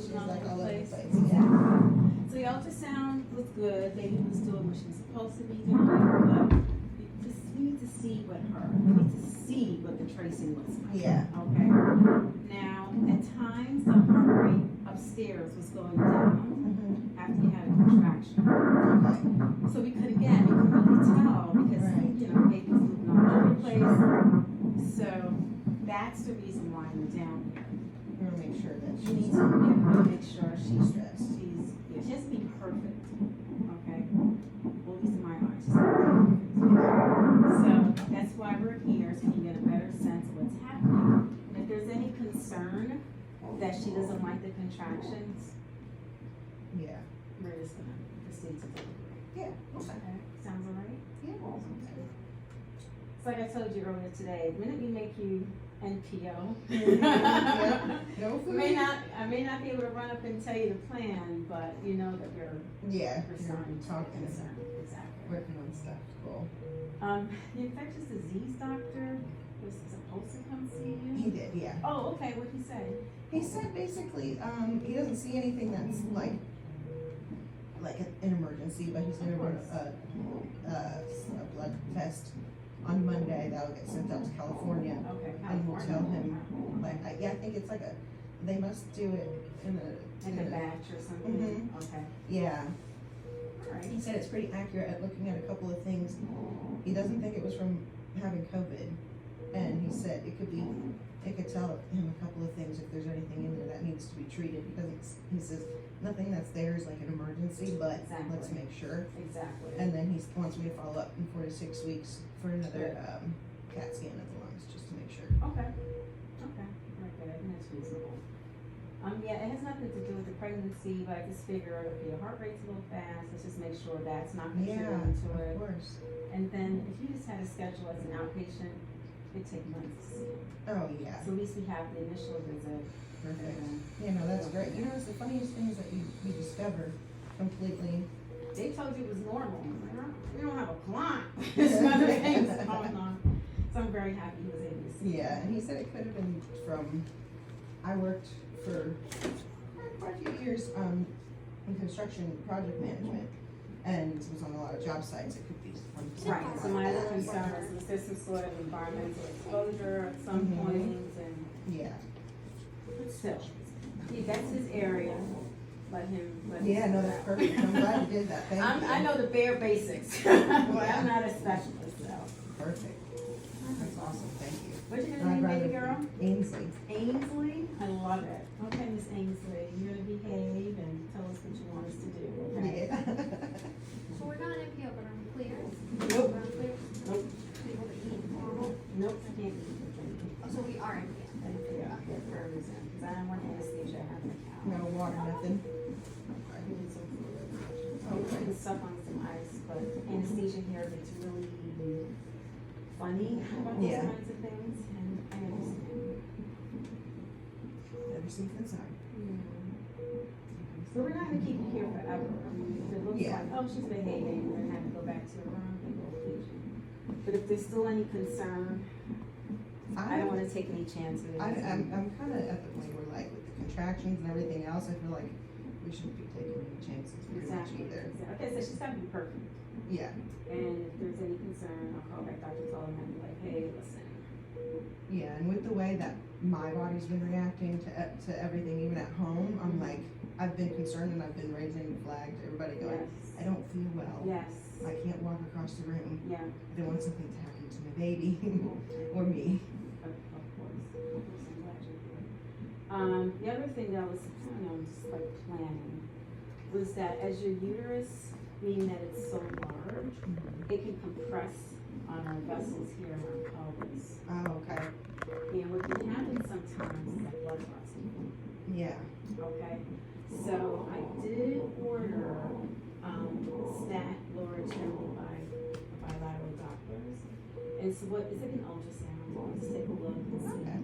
She's all like all over over the the place. place, yeah. So the ultrasound was good. Baby was doing what she was supposed to be doing, but we need to see what the tracing looks like. Yeah. Okay. Now, at times, the heart rate upstairs was going down after you had a contraction. Okay. So we couldn't really tell because, Right. baby's moving all over the place. So that's the reason why we're down here. We're gonna make sure that We need she's to make sure she's stressed. she has to be perfect. Okay? Well, at least in my eyes. She's perfect. So that's why we're here, so you can get a better sense of what's happening. And if there's any concern that she doesn't like the contractions, Yeah. we're just gonna proceed to delivery. Yeah. Okay? Sounds all right? Yeah. It's like I told you earlier today, the minute we make you NPO, Yeah. No food. I may not be able to run up and tell you the plan, but you know that we're Yeah. starting to Talking. concern. Exactly. Working on stuff. Cool. The infectious disease doctor was supposed to come see He you. did. Yeah. Oh, okay. What'd he say? He said basically, he doesn't see anything that's like an emergency, but he's gonna run a blood test on Monday that'll get sent out to California, Okay. and we'll tell him I think it's they must do it in In a batch or something. Okay. Yeah. All right. He said it's pretty accurate at looking at a couple of things. He doesn't think it was from having COVID, and he said it could tell him a couple of things if there's anything in there that needs to be treated. He says nothing that's there is like an emergency, but let's Exactly. make sure. Exactly. And then he wants me to follow up in 4 to 6 weeks for another CAT scan of the lungs, just to make sure. Okay. Okay. Very good. I think that's reasonable. Yeah, it has nothing to do with the pregnancy, but I just figured, okay, your heart rate's a little fast. Let's just make sure that's not contributing to it. Of course. And then if you just had a schedule as an outpatient, it'd take months. Oh yeah. So at least we have the initial visit. Perfect. Yeah, no, that's great. You know, it's the funniest things that you discover completely. They told you it was normal. We don't have a plot. There's some other things going on. So I'm very happy he was able to see. Yeah, and he said it could have been from, I worked for quite a few years in construction project management and was on a lot of job sites. It could be one. Right, so my other concern is there's some sort of environmental exposure at some point, and Yeah. but still, that's his area. Let him. Yeah, no, that's perfect. I'm glad you did that. Thank you. I know the bare basics, but I'm not a specialist, so. Perfect. That's awesome. Thank you. What's your name, baby girl? Ainsley. Ainsley? I love it. Okay, Miss Ainsley, you're gonna behave and tell us what you want us to do, okay? Yeah. So we're not NPO, but are we clear? Nope. We're clear? Nope. Able to eat normal? Nope, I can't eat the Oh, so we are NPO. Yeah, for a reason, because I don't want anesthesia to happen. No water, nothing. I need some fluid. So we can suck on some ice, but anesthesia here gets really funny about those Yeah. kinds of things, and I understand. Never seen the sign. But we're not gonna keep you here forever. I mean, if it looks Yeah. like, oh, she's behaving, we're gonna have to go back to your room, then we'll leave you. But if there's still any concern, I don't wanna take any chances. I'm kind of at the point where, like, with the contractions and everything else, I feel like we shouldn't be taking any chances very much Exactly. either. Okay, so she's gotta be perfect. Yeah. And if there's any concern, I'll call back Dr. Sullivan and be like, hey, listen. Yeah, and with the way that my body's been reacting to everything, even at home, I'm like, I've been concerned and I've been raising the flag to everybody going, Yes. I don't feel well. Yes. I can't walk across the room. Yeah. I don't want something to happen to my baby or me. Of course. I'm glad you're here. The other thing that I was, just like planning, was that as your uterus, being that it's so large, it can compress on our vessels here in our pelvis. Oh, okay. And what can happen sometimes is like blood clotting. Yeah. Okay? So I did order stat lower extremity bilateral Dopplers. And so what, it's like an ultrasound. Let's take a look and see. Okay.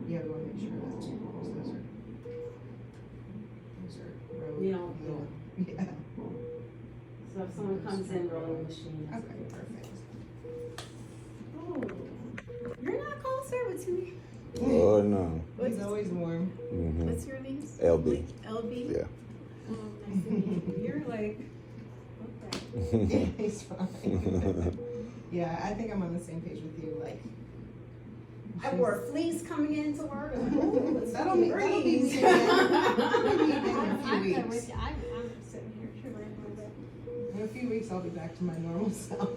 Yeah, we want to make sure that's those are road. You don't feel Yeah. So if someone comes in rolling the machine, that's Okay, okay. perfect. Oh, you're not cold, sir, with me. Oh no. He's always warm. Hmm. What's your name? LB. LB? Yeah. Oh, nice to meet you. You're like, okay. He's fine. Yeah, I think I'm on the same page with you, like. I wore fleece coming into work. I'm like, "Ooh, it's That'll be breeze." me in a few I'm good weeks. with you. I'm sitting here shivering a little bit. In a few weeks, I'll be back to my normal self.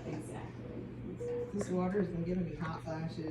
Exactly. This water has been giving me hot flashes.